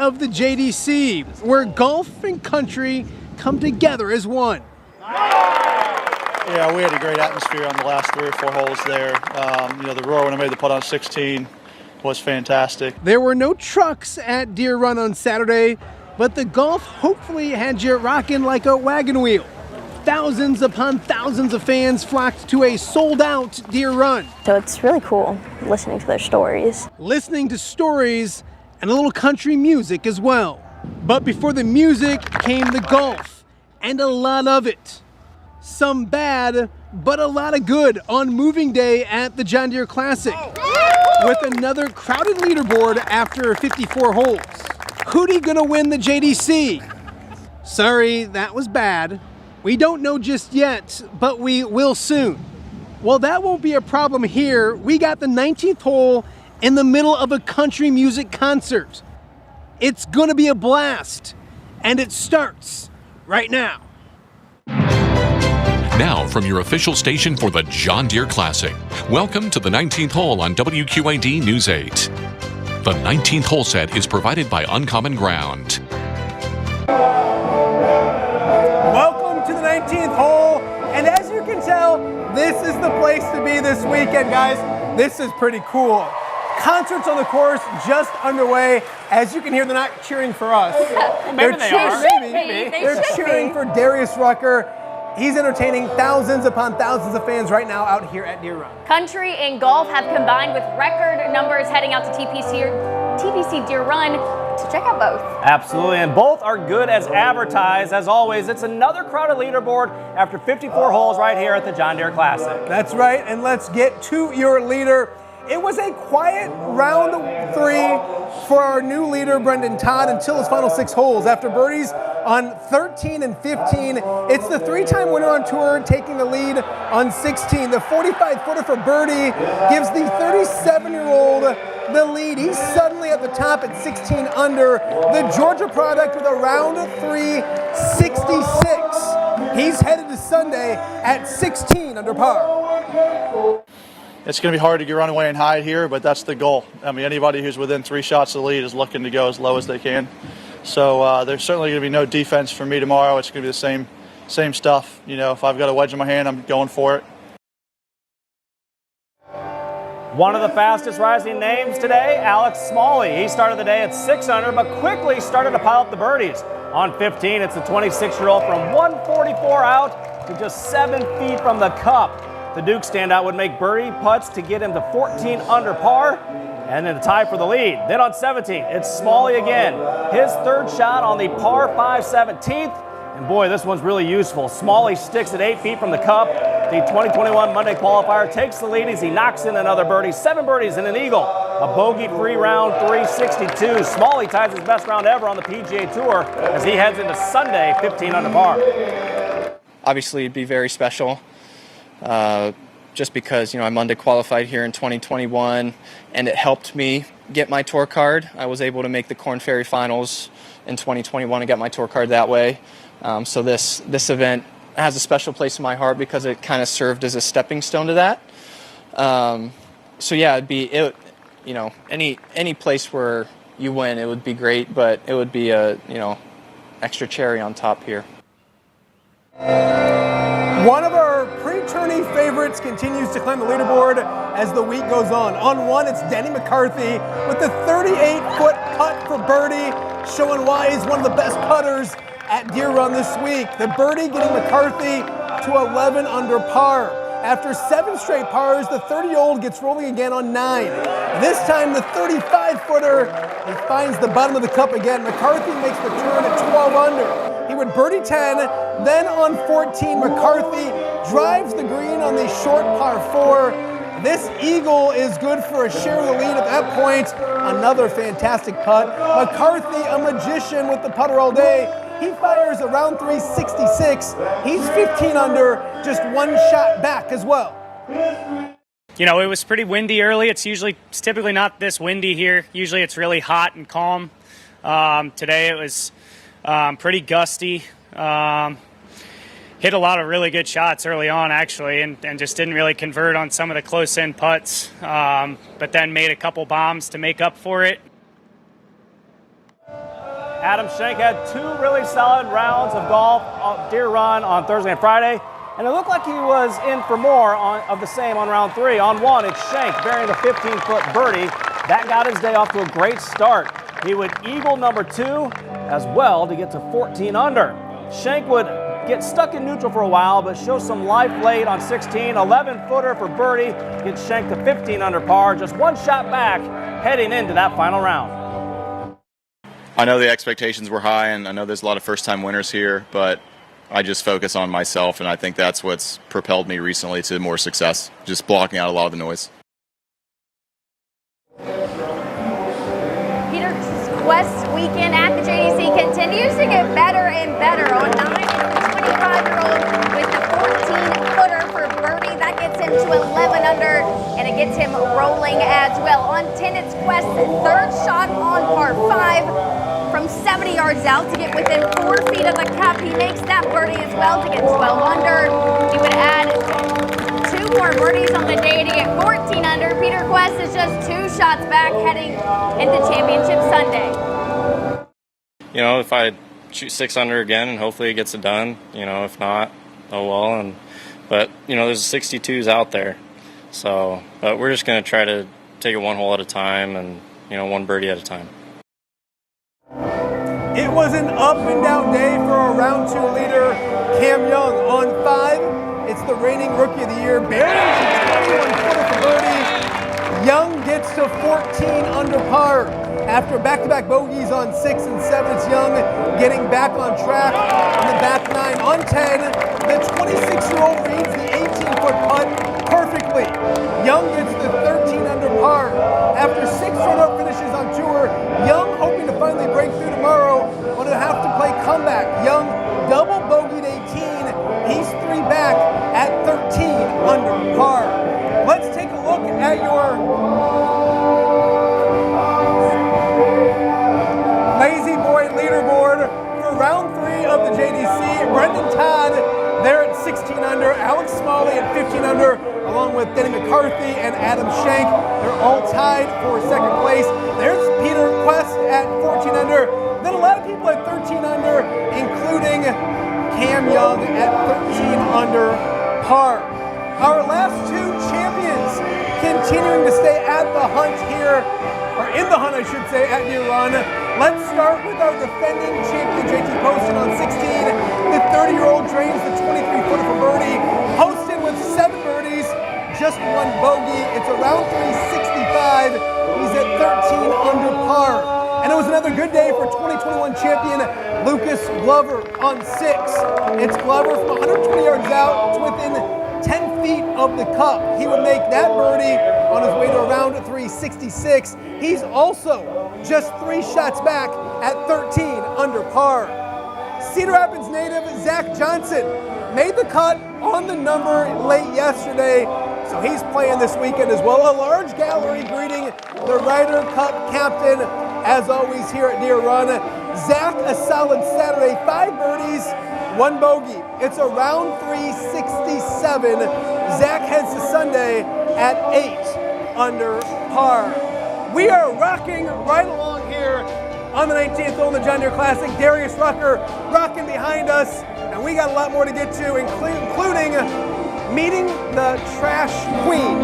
of the JDC, where golf and country come together as one. Yeah, we had a great atmosphere on the last 3 or 4 holes there. The roar when I made the putt on 16 was fantastic. There were no trucks at Deere Run on Saturday, but the golf hopefully had you rocking like a wagon wheel. Thousands upon thousands of fans flocked to a sold-out Deere Run. So it's really cool listening to their stories. Listening to stories and a little country music as well. But before the music came the golf, and a lot of it. Some bad, but a lot of good on moving day at the John Deere Classic. With another crowded leaderboard after 54 holes. Who'd gonna win the JDC? Sorry, that was bad. We don't know just yet, but we will soon. Well, that won't be a problem here. We got the 19th hole in the middle of a country music concert. It's gonna be a blast, and it starts right now. Now from your official station for the John Deere Classic, welcome to the 19th hole on WQAD News 8. The 19th hole set is provided by Uncommon Ground. Welcome to the 19th hole, and as you can tell, this is the place to be this weekend, guys. This is pretty cool. Concerts on the course just underway. As you can hear, they're not cheering for us. Maybe they are. Maybe. They're cheering for Darius Rucker. He's entertaining thousands upon thousands of fans right now out here at Deere Run. Country and golf have combined with record numbers heading out to TPC Deere Run. So check out both. Absolutely, and both are good as advertised. As always, it's another crowded leaderboard after 54 holes right here at the John Deere Classic. That's right, and let's get to your leader. It was a quiet round 3 for our new leader, Brendon Todd, until his final 6 holes. After birdies on 13 and 15, it's the 3-time winner on tour taking the lead on 16. The 45-footer for birdie gives the 37-year-old the lead. He's suddenly at the top at 16 under. The Georgia product with a round 3 66. He's headed to Sunday at 16 under par. It's going to be hard to get run away and hide here, but that's the goal. I mean, anybody who's within 3 shots of the lead is looking to go as low as they can. So there's certainly going to be no defense for me tomorrow. It's going to be the same stuff. If I've got a wedge in my hand, I'm going for it. One of the fastest rising names today, Alex Smalley. He started the day at 6 under, but quickly started to pile up the birdies. On 15, it's the 26-year-old from 144 out to just 7 feet from the cup. The Duke standout would make birdie putts to get him to 14 under par, and then a tie for the lead. Then on 17, it's Smalley again. His 3rd shot on the par 5 17th, and boy, this one's really useful. Smalley sticks at 8 feet from the cup. The 2021 Monday qualifier takes the lead as he knocks in another birdie. 7 birdies and an eagle. A bogey-free round 362. Smalley ties his best round ever on the PGA Tour as he heads into Sunday 15 under par. Obviously, it'd be very special. Just because, I Monday qualified here in 2021, and it helped me get my tour card. I was able to make the Korn Ferry Finals in 2021 and get my tour card that way. So this event has a special place in my heart because it kind of served as a stepping stone to that. So yeah, any place where you win, it would be great, but it would be a extra cherry on top here. One of our pre-tourney favorites continues to climb the leaderboard as the week goes on. On 1, it's Denny McCarthy with the 38-foot putt for birdie, showing why he's one of the best putters at Deere Run this week. The birdie getting McCarthy to 11 under par. After 7 straight pars, the 30-year-old gets rolling again on 9. This time, the 35-footer, he finds the bottom of the cup again. McCarthy makes the turn at 12 under. He would birdie 10, then on 14, McCarthy drives the green on the short par 4. This eagle is good for a share of the lead at that point. Another fantastic putt. McCarthy, a magician with the putter all day. He fires around 366. He's 15 under, just 1 shot back as well. It was pretty windy early. It's typically not this windy here. Usually it's really hot and calm. Today it was pretty gusty. Hit a lot of really good shots early on, actually, and just didn't really convert on some of the close-in putts, but then made a couple bombs to make up for it. Adam Schenk had 2 really solid rounds of golf at Deere Run on Thursday and Friday, and it looked like he was in for more of the same on round 3. On 1, it's Schenk burying the 15-foot birdie. That got his day off to a great start. He would eagle number 2 as well to get to 14 under. Schenk would get stuck in neutral for a while, but show some life late on 16. 11-footer for birdie, gets Schenk to 15 under par, just 1 shot back heading into that final round. I know the expectations were high, and I know there's a lot of first-time winners here, but I just focus on myself, and I think that's what's propelled me recently to more success, just blocking out a lot of the noise. Peter's quest weekend at the JDC continues to get better and better. On 9, it's the 25-year-old with the 14-footer for birdie. That gets him to 11 under, and it gets him rolling as well. On 10, it's Quest's 3rd shot on par 5 from 70 yards out to get within 4 feet of the cup. He makes that birdie as well to get 12 under. He would add 2 more birdies on the day to get 14 under. Peter Quest is just 2 shots back heading into Championship Sunday. You know, if I shoot 6 under again, and hopefully it gets it done. You know, if not, oh well. But you know, there's 62s out there, so but we're just going to try to take it 1 hole at a time, and 1 birdie at a time. It was an up and down day for our round 2 leader, Cam Young. On 5, it's the reigning Rookie of the Year, burying the 21-footer for birdie. Young gets to 14 under par. After back-to-back bogeys on 6 and 7, it's Young getting back on track on the back 9. On 10, the 26-year-old reads the 18-foot putt perfectly. Young gets the 13 under par. After 6 run-up finishes on tour, Young hoping to finally break through tomorrow, but he'll have to play comeback. Young double bogeyed 18. He's 3 back at 13 under par. Let's take a look at your Lazy Boy leaderboard for round 3 of the JDC. Brendon Todd there at 16 under, Alex Smalley at 15 under, along with Denny McCarthy and Adam Schenk. They're all tied for 2nd place. There's Peter Quest at 14 under. Then a lot of people at 13 under, including Cam Young at 13 under par. Our last 2 champions continuing to stay at the hunt here, or in the hunt I should say, at Deere Run. Let's start with our defending champion, JT Poston on 16. The 30-year-old drains the 23-footer for birdie. Poston with 7 birdies, just 1 bogey. It's around 365. He's at 13 under par. And it was another good day for 2021 champion Lucas Glover on 6. It's Glover from 120 yards out to within 10 feet of the cup. He would make that birdie on his way to around 366. He's also just 3 shots back at 13 under par. Cedar Rapids native Zach Johnson made the cut on the number late yesterday, so he's playing this weekend as well. A large gallery greeting the Ryder Cup captain, as always, here at Deere Run. Zach, a solid Saturday, 5 birdies, 1 bogey. It's around 367. Zach heads to Sunday at 8 under par. We are rocking right along here on the 19th hole in the John Deere Classic. Darius Rucker rocking behind us, and we got a lot more to get to, including meeting the Trash Queen.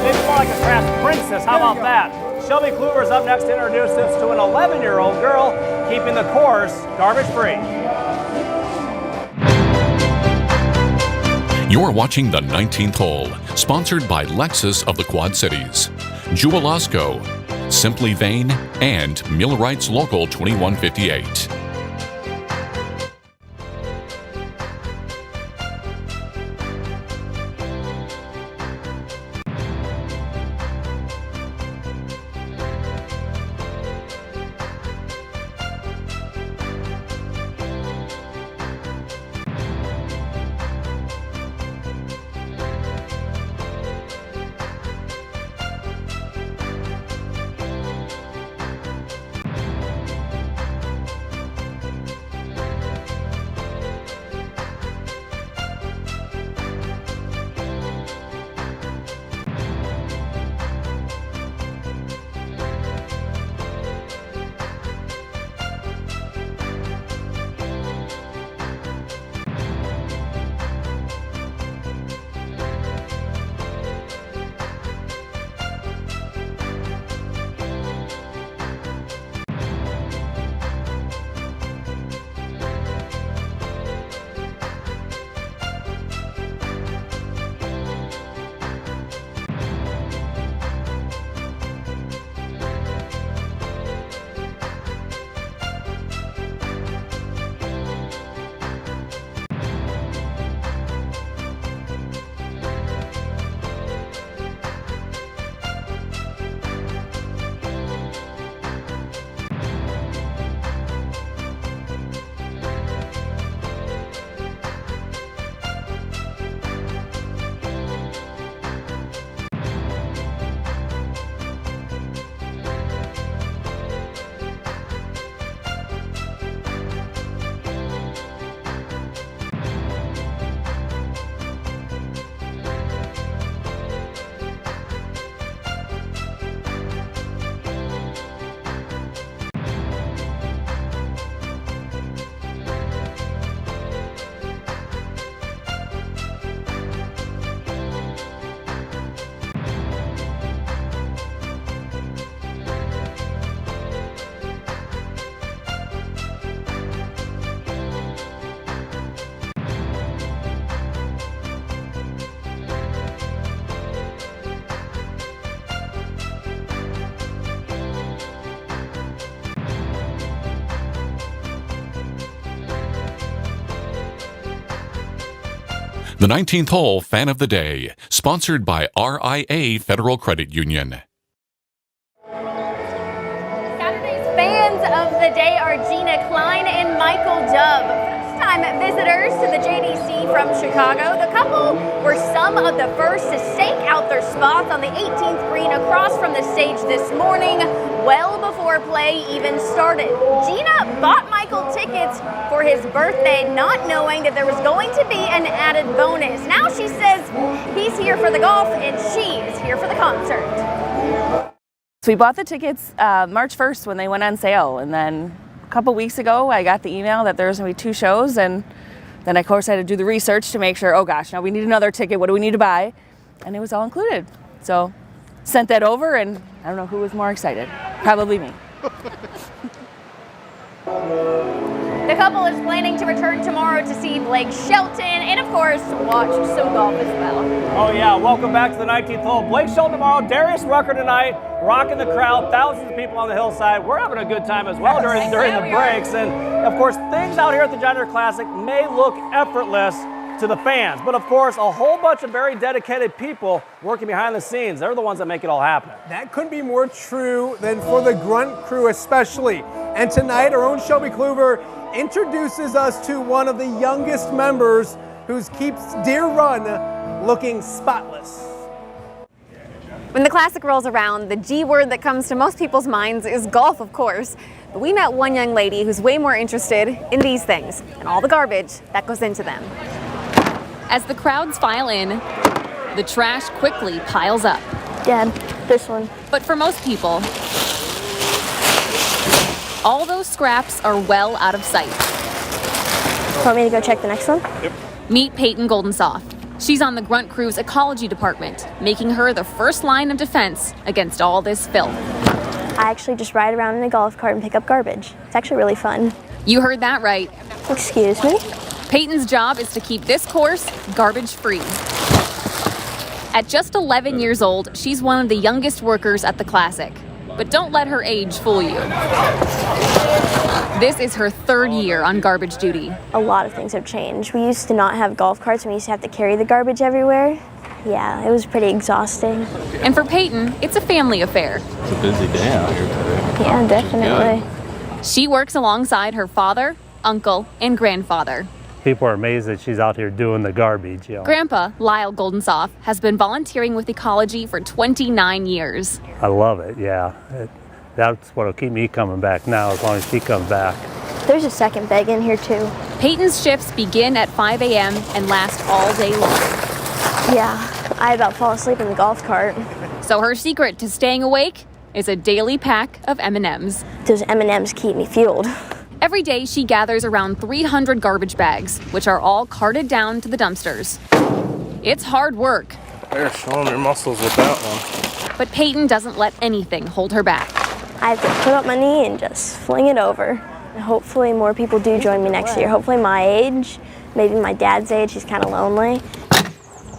Maybe more like a trash princess. How about that? Shelby Kluwer is up next to introduce us to an 11-year-old girl keeping the course garbage-free. You're watching the 19th hole, sponsored by Lexus of the Quad Cities, Jewel Osco, Simply Vain, and Millwrights Local 2158. The 19th Hole Fan of the Day, sponsored by RIA Federal Credit Union. Saturday's fans of the day are Gina Klein and Michael Dubb. First-time visitors to the JDC from Chicago. The couple were some of the first to stake out their spots on the 18th green across from the stage this morning, well before play even started. Gina bought Michael tickets for his birthday, not knowing that there was going to be an added bonus. Now she says he's here for the golf and she is here for the concert. So we bought the tickets March 1st when they went on sale, and then a couple weeks ago I got the email that there was going to be 2 shows, and then of course I had to do the research to make sure, oh gosh, now we need another ticket, what do we need to buy? And it was all included. So sent that over, and I don't know who was more excited. Probably me. The couple is planning to return tomorrow to see Blake Shelton and, of course, watch some golf as well. Oh, yeah. Welcome back to the 19th hole. Blake Shelton tomorrow, Darius Rucker tonight, rocking the crowd, thousands of people on the hillside. We're having a good time as well during the breaks. And, of course, things out here at the John Deere Classic may look effortless to the fans. But, of course, a whole bunch of very dedicated people working behind the scenes. They're the ones that make it all happen. That couldn't be more true than for the grunt crew especially. And tonight, our own Shelby Kluver introduces us to one of the youngest members who keeps Deere Run looking spotless. When the Classic rolls around, the G word that comes to most people's minds is golf, of course. But we met one young lady who's way more interested in these things and all the garbage that goes into them. As the crowds file in, the trash quickly piles up. Dad, this one. But for most people, all those scraps are well out of sight. Want me to go check the next one? Yep. Meet Peyton Goldensoft. She's on the Grunt Crew's ecology department, making her the first line of defense against all this filth. I actually just ride around in a golf cart and pick up garbage. It's actually really fun. You heard that right. Excuse me? Peyton's job is to keep this course garbage-free. At just 11 years old, she's one of the youngest workers at the Classic. But don't let her age fool you. This is her 3rd year on garbage duty. A lot of things have changed. We used to not have golf carts and we used to have to carry the garbage everywhere. Yeah, it was pretty exhausting. And for Peyton, it's a family affair. It's a busy day out here today. Yeah, definitely. She works alongside her father, uncle, and grandfather. People are amazed that she's out here doing the garbage. You know. Grandpa, Lyle Goldensoft, has been volunteering with ecology for 29 years. I love it, yeah. That's what'll keep me coming back now as long as she comes back. There's a second bag in here too. Peyton's shifts begin at 5 a.m. and last all day long. Yeah, I about fall asleep in the golf cart. So her secret to staying awake is a daily pack of M&Ms. Those M&Ms keep me fueled. Every day, she gathers around 300 garbage bags, which are all carted down to the dumpsters. It's hard work. They're showing their muscles with that one. But Peyton doesn't let anything hold her back. I have to put up my knee and just fling it over. And hopefully more people do join me next year. Hopefully my age, maybe my dad's age, he's kind of lonely.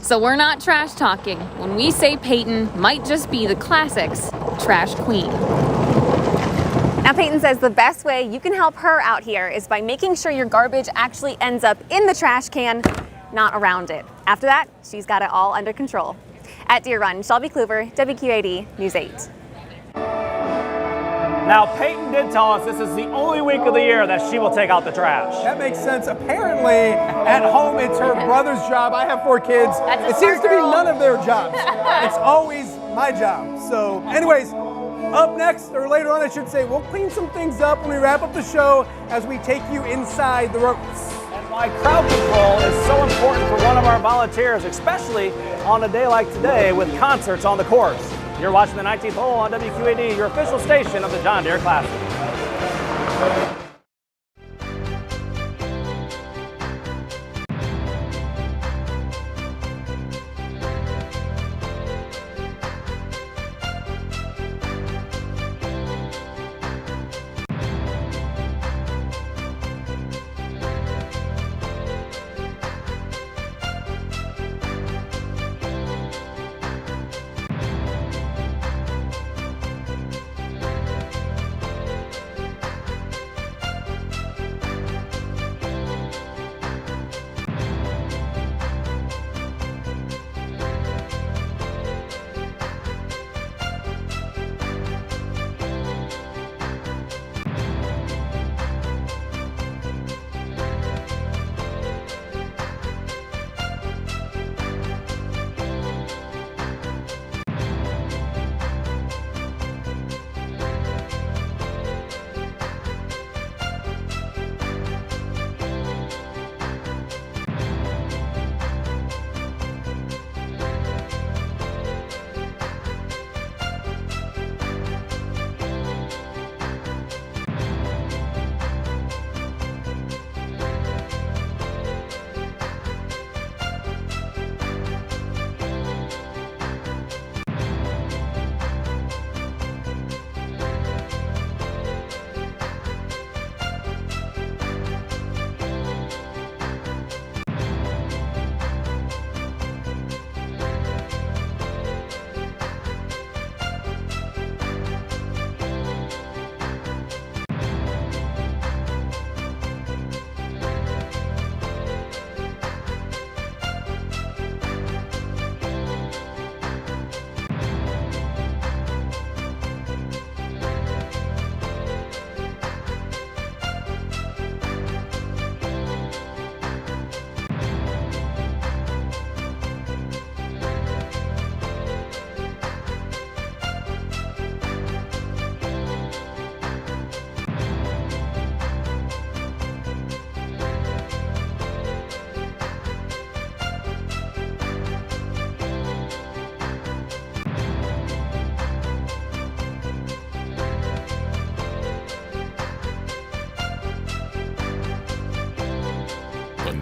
So we're not trash talking when we say Peyton might just be the Classic's trash queen. Now, Peyton says the best way you can help her out here is by making sure your garbage actually ends up in the trash can, not around it. After that, she's got it all under control. At Deere Run, Shelby Kluver, WQAD News 8. Now, Peyton did tell us this is the only week of the year that she will take out the trash. That makes sense. Apparently, at home, it's her brother's job. I have 4 kids. It seems to be none of their jobs. It's always my job. So, anyways, up next, or later on, I should say, we'll clean some things up when we wrap up the show as we take you inside the ropes. And why crowd control is so important for one of our volunteers, especially on a day like today with concerts on the course. You're watching the 19th hole on WQAD, your official station of the John Deere Classic.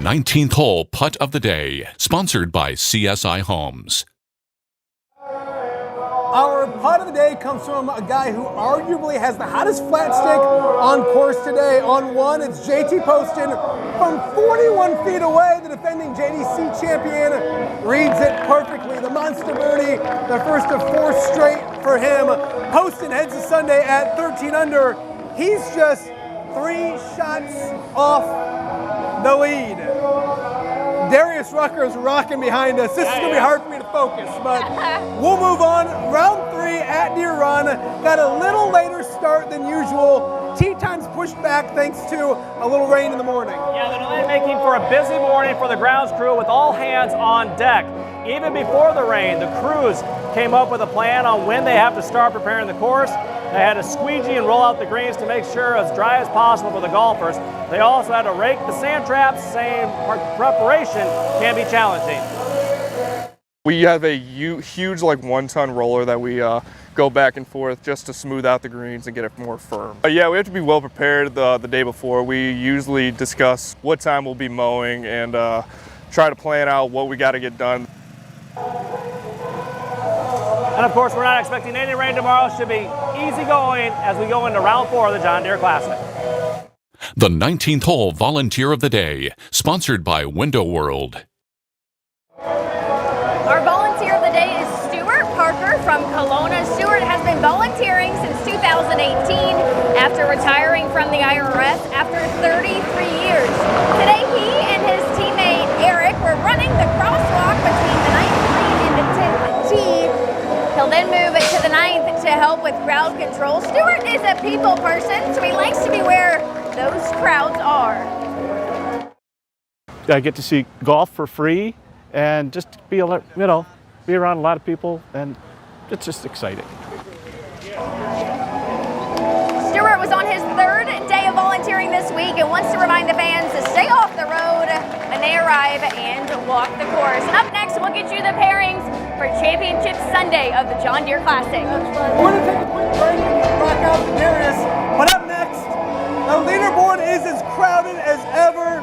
19th hole putt of the day, sponsored by CSI Homes. Our putt of the day comes from a guy who arguably has the hottest flat stick on course today. On one, it's JT Poston from 41 feet away. The defending JDC champion reads it perfectly. The monster birdie, the first of 4 straight for him. Poston heads to Sunday at 13 under. He's just 3 shots off the lead. Darius Rucker's rocking behind us. This is going to be hard for me to focus, but we'll move on. Round 3 at Deere Run. Got a little later start than usual. Tee times pushed back thanks to a little rain in the morning. Yeah, the delay making for a busy morning for the grounds crew with all hands on deck. Even before the rain, the crews came up with a plan on when they have to start preparing the course. They had to squeegee and roll out the greens to make sure as dry as possible for the golfers. They also had to rake the sand traps, saying preparation can be challenging. We have a huge like 1-ton roller that we go back and forth just to smooth out the greens and get it more firm. But yeah, we have to be well prepared the day before. We usually discuss what time we'll be mowing and try to plan out what we got to get done. And of course, we're not expecting any rain tomorrow. Should be easy going as we go into round 4 of the John Deere Classic. The 19th hole volunteer of the day, sponsored by Window World. Our volunteer of the day is Stuart Parker from Kelowna. Stuart has been volunteering since 2018 after retiring from the IRS after 33 years. Today, he and his teammate Eric were running the crosswalk between the 9th green and the 10th tee. He'll then move it to the 9th to help with crowd control. Stuart is a people person, so he likes to be where those crowds are. I get to see golf for free and just be around a lot of people, and it's just exciting. Stuart was on his 3rd day of volunteering this week and wants to remind the fans to stay off the road when they arrive and walk the course. And up next, we'll get you the pairings for Championship Sunday of the John Deere Classic. We're going to take a quick break and rock out to Darius, but up next, the leaderboard is as crowded as ever.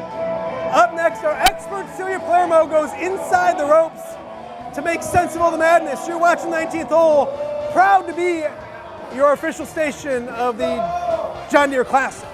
Up next, our expert Celia Palermo goes inside the ropes to make sense of all the madness. You're watching 19th hole. Proud to be your official station of the John Deere Classic.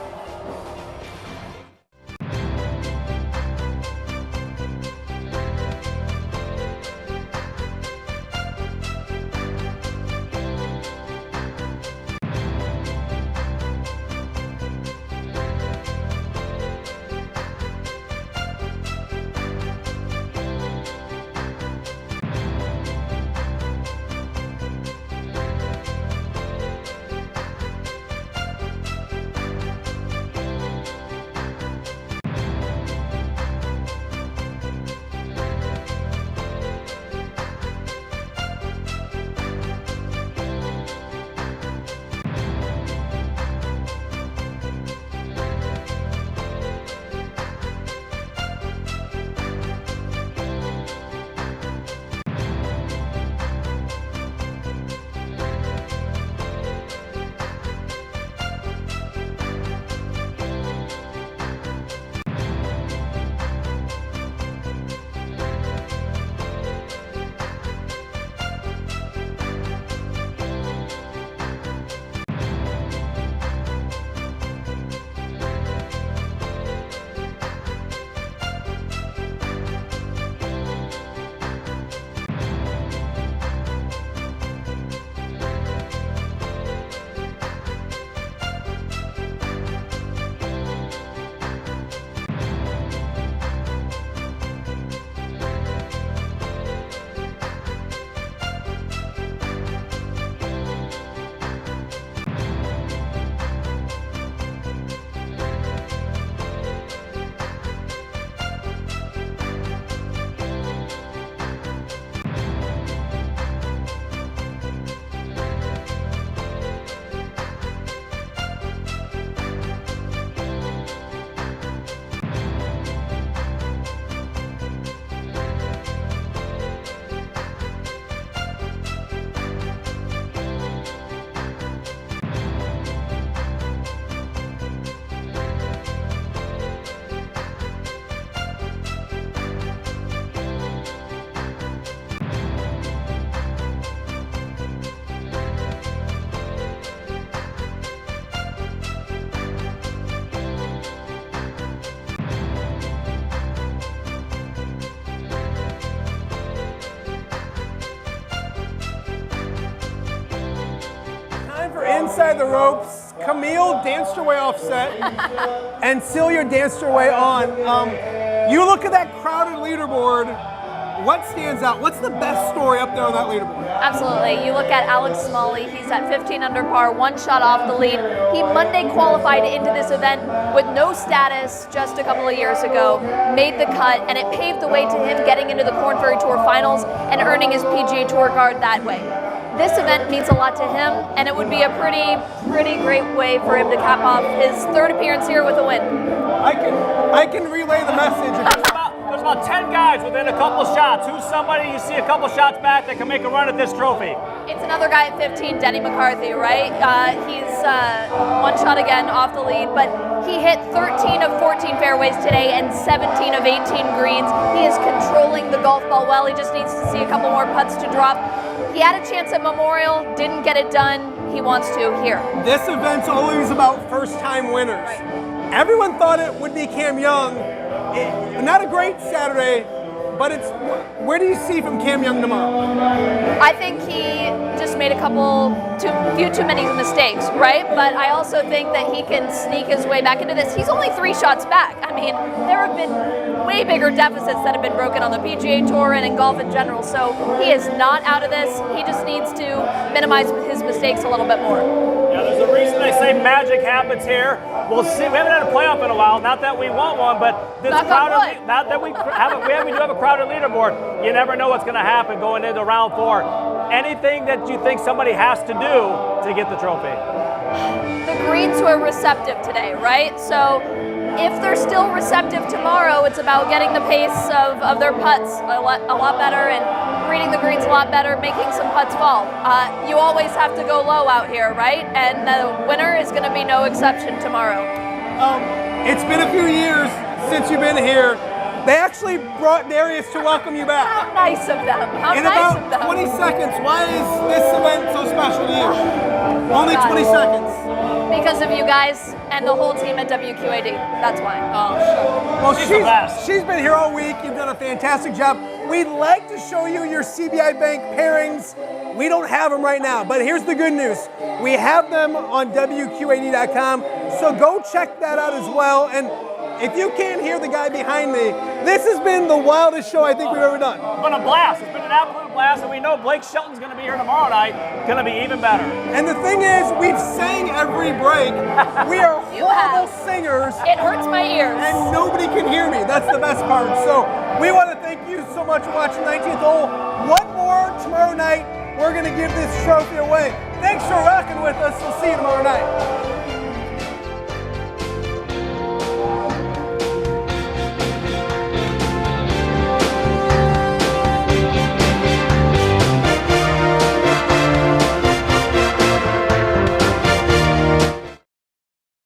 side of the ropes. Camille danced her way offset, and Celia danced her way on. You look at that crowded leaderboard. What stands out? What's the best story up there on that leaderboard? Absolutely. You look at Alex Smalley. He's at 15 under par, 1 shot off the lead. He Monday qualified into this event with no status just a couple of years ago, made the cut, and it paved the way to him getting into the Korn Ferry Tour Finals and earning his PGA Tour card that way. This event means a lot to him, and it would be a pretty great way for him to cap off his 3rd appearance here with a win. I can relay the message. There's about 10 guys within a couple shots. Who's somebody you see a couple shots back that can make a run at this trophy? It's another guy at 15, Denny McCarthy, right? He's 1 shot again off the lead, but he hit 13 of 14 fairways today and 17 of 18 greens. He is controlling the golf ball well. He just needs to see a couple more putts to drop. He had a chance at Memorial, didn't get it done. He wants to here. This event's always about first-time winners. Right. Everyone thought it would be Cam Young. Not a great Saturday, but it's. Where do you see from Cam Young tomorrow? I think he just made a few too many mistakes, right? But I also think that he can sneak his way back into this. He's only 3 shots back. I mean, there have been way bigger deficits that have been broken on the PGA Tour and in golf in general. So he is not out of this. He just needs to minimize his mistakes a little bit more. Yeah, there's a reason they say magic happens here. We'll see. We haven't had a playoff in a while. Not that we want one, but this crowded. Not that we do have a crowded leaderboard. You never know what's going to happen going into round 4. Anything that you think somebody has to do to get the trophy? The greens were receptive today, right? So if they're still receptive tomorrow, it's about getting the pace of their putts a lot better and reading the greens a lot better, making some putts fall. You always have to go low out here, right? And the winner is going to be no exception tomorrow. It's been a few years since you've been here. They actually brought Darius to welcome you back. How nice of them. In about 20 seconds, why is this event so special to you? Only 20 seconds. Because of you guys and the whole team at WQAD. That's why. Oh, sure. Well, she's been here all week. You've done a fantastic job. We'd like to show you your CBI Bank pairings. We don't have them right now, but here's the good news. We have them on WQAD.com, so go check that out as well. And if you can't hear the guy behind me, this has been the wildest show I think we've ever done. It's been a blast. It's been an absolute blast, and we know Blake Shelton's going to be here tomorrow night. Going to be even better. And the thing is, we've sang every break. We are horrible singers. It hurts my ears. And nobody can hear me. That's the best part. So we want to thank you so much for watching 19th Hole. One more tomorrow night. We're going to give this trophy away. Thanks for rocking with us. We'll see you tomorrow night.